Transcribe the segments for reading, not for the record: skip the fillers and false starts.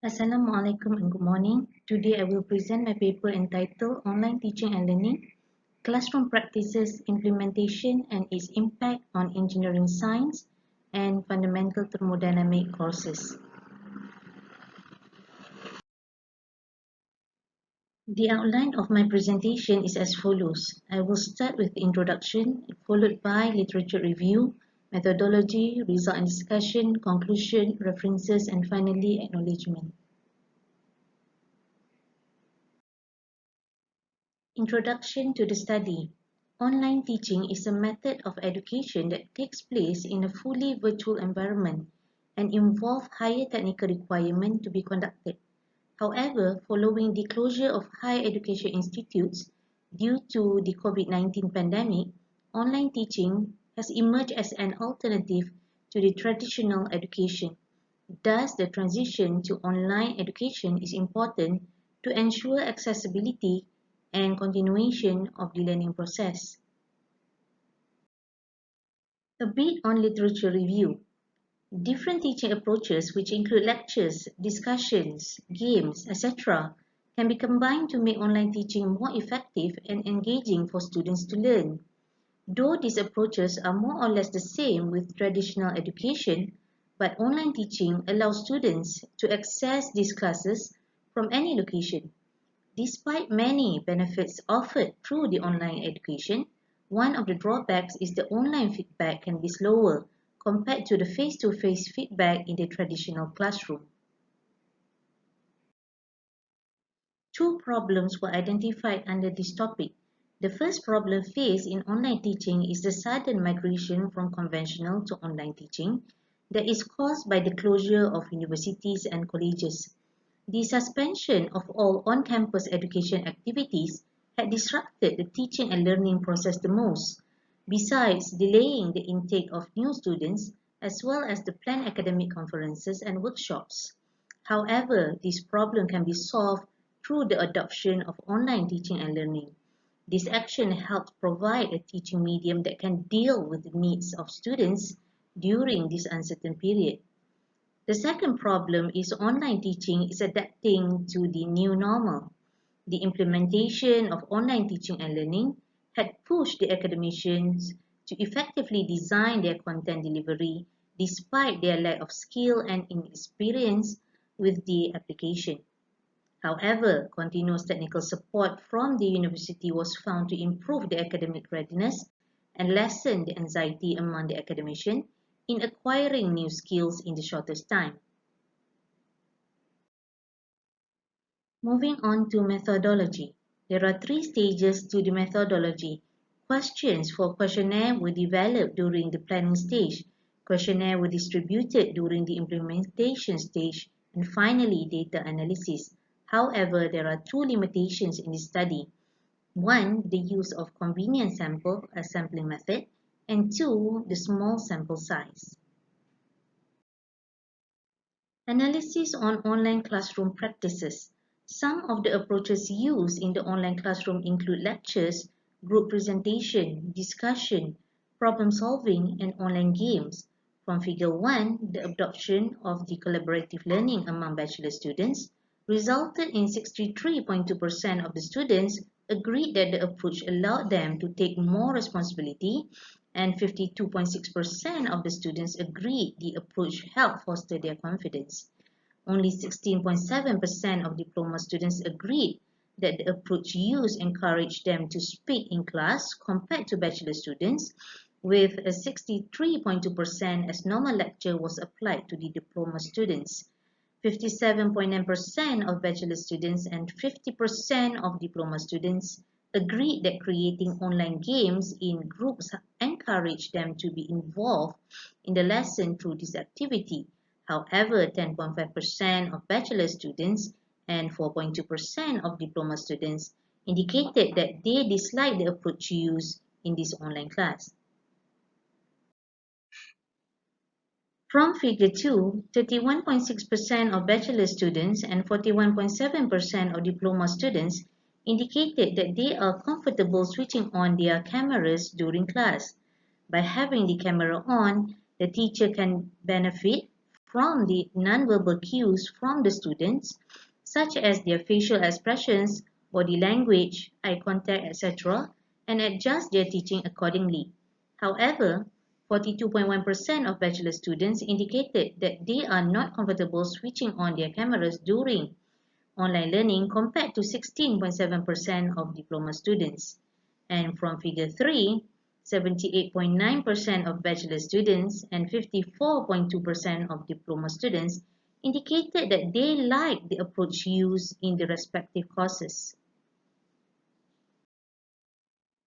Assalamualaikum and good morning. Today I will present my paper entitled Online Teaching and Learning, Classroom Practices, Implementation and its Impact on Engineering Science and Fundamental Thermodynamic Courses. The outline of my presentation is as follows. I will start with the introduction, followed by literature review, methodology, result and discussion, conclusion, references, and finally acknowledgement. Introduction to the study. Online teaching is a method of education that takes place in a fully virtual environment and involves higher technical requirements to be conducted. However, following the closure of higher education institutes due to the COVID-19 pandemic, online teaching has emerged as an alternative to the traditional education. Thus, the transition to online education is important to ensure accessibility and continuation of the learning process. A bit on literature review. Different teaching approaches, which include lectures, discussions, games, etc., can be combined to make online teaching more effective and engaging for students to learn. Though these approaches are more or less the same with traditional education, but online teaching allows students to access these classes from any location. Despite many benefits offered through the online education, one of the drawbacks is the online feedback can be slower compared to the face-to-face feedback in the traditional classroom. Two problems were identified under this topic. The first problem faced in online teaching is the sudden migration from conventional to online teaching that is caused by the closure of universities and colleges. The suspension of all on-campus education activities had disrupted the teaching and learning process the most, besides delaying the intake of new students as well as the planned academic conferences and workshops. However, this problem can be solved through the adoption of online teaching and learning. This action helps provide a teaching medium that can deal with the needs of students during this uncertain period. The second problem is online teaching is adapting to the new normal. The implementation of online teaching and learning had pushed the academicians to effectively design their content delivery despite their lack of skill and inexperience with the application. However, continuous technical support from the university was found to improve the academic readiness and lessen the anxiety among the academician in acquiring new skills in the shortest time. Moving on to methodology. There are three stages to the methodology. Questions for questionnaire were developed during the planning stage. Questionnaire were distributed during the implementation stage. And finally, data analysis. However, there are two limitations in this study. One, the use of convenient sample, a sampling method, and two, the small sample size. Analysis on online classroom practices. Some of the approaches used in the online classroom include lectures, group presentation, discussion, problem solving, and online games. From Figure 1, the adoption of the collaborative learning among bachelor students resulted in 63.2% of the students agreed that the approach allowed them to take more responsibility, and 52.6% of the students agreed the approach helped foster their confidence. Only 16.7% of diploma students agreed that the approach used encouraged them to speak in class compared to bachelor students, with a 63.2% as normal lecture was applied to the diploma students. 57.9% of bachelor students and 50% of diploma students agreed that creating online games in groups encouraged them to be involved in the lesson through this activity. However, 10.5% of bachelor students and 4.2% of diploma students indicated that they disliked the approach used in this online class. From Figure 2, 31.6% of bachelor students and 41.7% of diploma students indicated that they are comfortable switching on their cameras during class. By having the camera on, the teacher can benefit from the nonverbal cues from the students, such as their facial expressions, body language, eye contact, etc., and adjust their teaching accordingly. However, 42.1% of bachelor students indicated that they are not comfortable switching on their cameras during online learning compared to 16.7% of diploma students. And from figure 3, 78.9% of bachelor students and 54.2% of diploma students indicated that they like the approach used in the respective courses.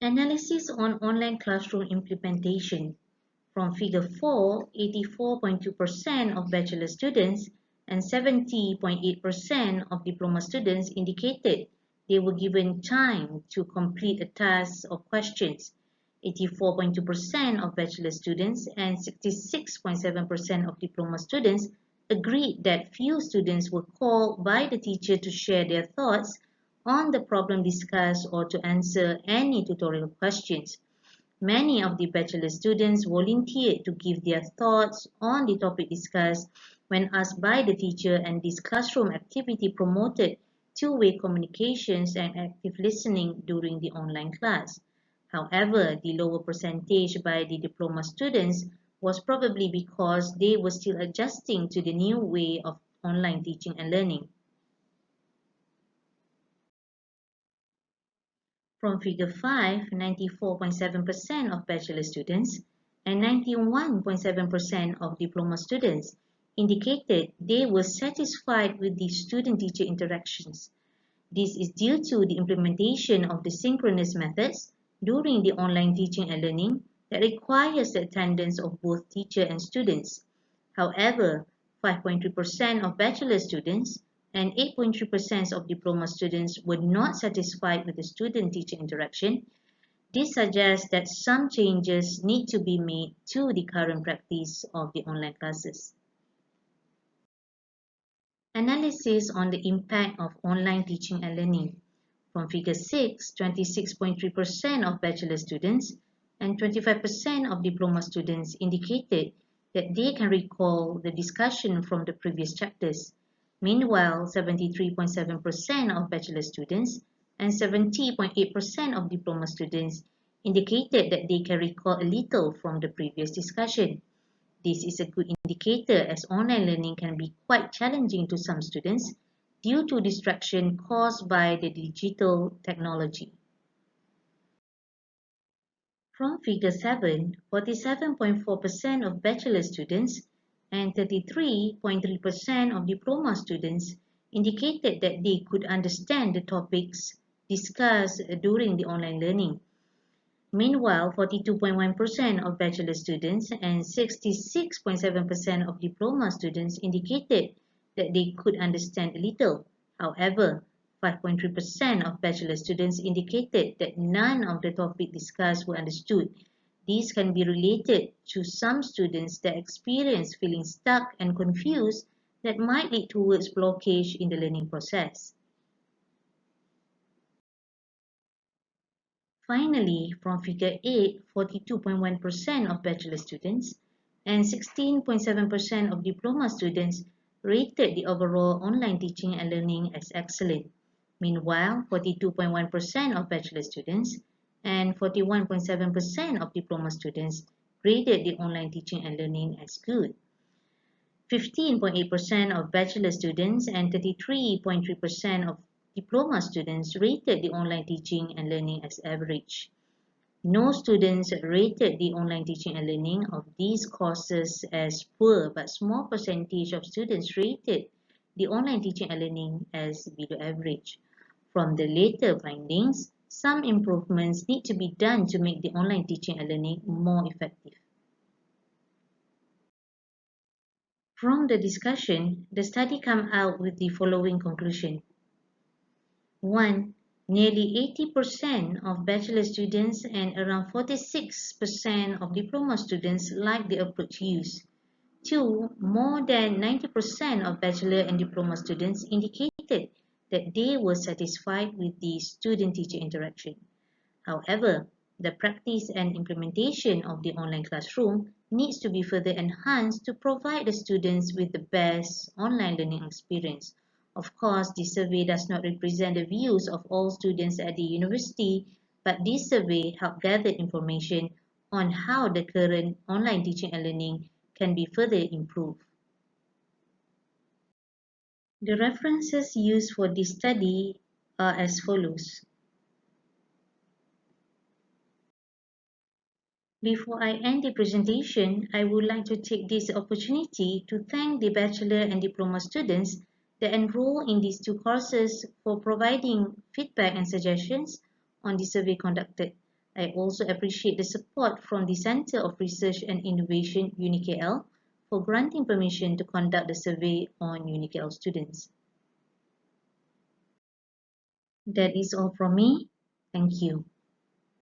Analysis on online classroom implementation. From figure 4, 84.2% of bachelor students and 70.8% of diploma students indicated they were given time to complete a task or questions. 84.2% of bachelor students and 66.7% of diploma students agreed that few students were called by the teacher to share their thoughts on the problem discussed or to answer any tutorial questions. Many of the bachelor students volunteered to give their thoughts on the topic discussed when asked by the teacher, and this classroom activity promoted two-way communications and active listening during the online class. However, the lower percentage by the diploma students was probably because they were still adjusting to the new way of online teaching and learning. From figure 5, 94.7% of bachelor students and 91.7% of diploma students indicated they were satisfied with the student-teacher interactions. This is due to the implementation of the synchronous methods during the online teaching and learning that requires the attendance of both teacher and students. However, 5.3% of bachelor students and 8.3% of diploma students were not satisfied with the student-teacher interaction. This suggests that some changes need to be made to the current practice of the online classes. Analysis on the impact of online teaching and learning. From figure 6, 26.3% of bachelor students and 25% of diploma students indicated that they can recall the discussion from the previous chapters. Meanwhile, 73.7% of bachelor students and 70.8% of diploma students indicated that they can recall a little from the previous discussion. This is a good indicator as online learning can be quite challenging to some students due to distraction caused by the digital technology. From figure 7, 47.4% of bachelor students and 33.3% of diploma students indicated that they could understand the topics discussed during the online learning. Meanwhile, 42.1% of bachelor students and 66.7% of diploma students indicated that they could understand a little. However, 5.3% of bachelor students indicated that none of the topics discussed were understood. These can be related to some students that experience feeling stuck and confused that might lead towards blockage in the learning process. Finally, from figure 8, 42.1% of bachelor students and 16.7% of diploma students rated the overall online teaching and learning as excellent. Meanwhile, 42.1% of bachelor students and 41.7% of diploma students graded the online teaching and learning as good. 15.8% of bachelor students and 33.3% of diploma students rated the online teaching and learning as average. No students rated the online teaching and learning of these courses as poor, but small percentage of students rated the online teaching and learning as below average. From the later findings, some improvements need to be done to make the online teaching and learning more effective. From the discussion, the study came out with the following conclusion. 1. Nearly 80% of bachelor students and around 46% of diploma students like the approach used. 2. More than 90% of bachelor and diploma students indicated that they were satisfied with the student-teacher interaction. However, the practice and implementation of the online classroom needs to be further enhanced to provide the students with the best online learning experience. Of course, this survey does not represent the views of all students at the university, but this survey helped gather information on how the current online teaching and learning can be further improved. The references used for this study are as follows. Before I end the presentation, I would like to take this opportunity to thank the bachelor and diploma students that enroll in these two courses for providing feedback and suggestions on the survey conducted. I also appreciate the support from the Center of Research and Innovation UniKL for granting permission to conduct the survey on UniKL students. That is all from me. Thank you.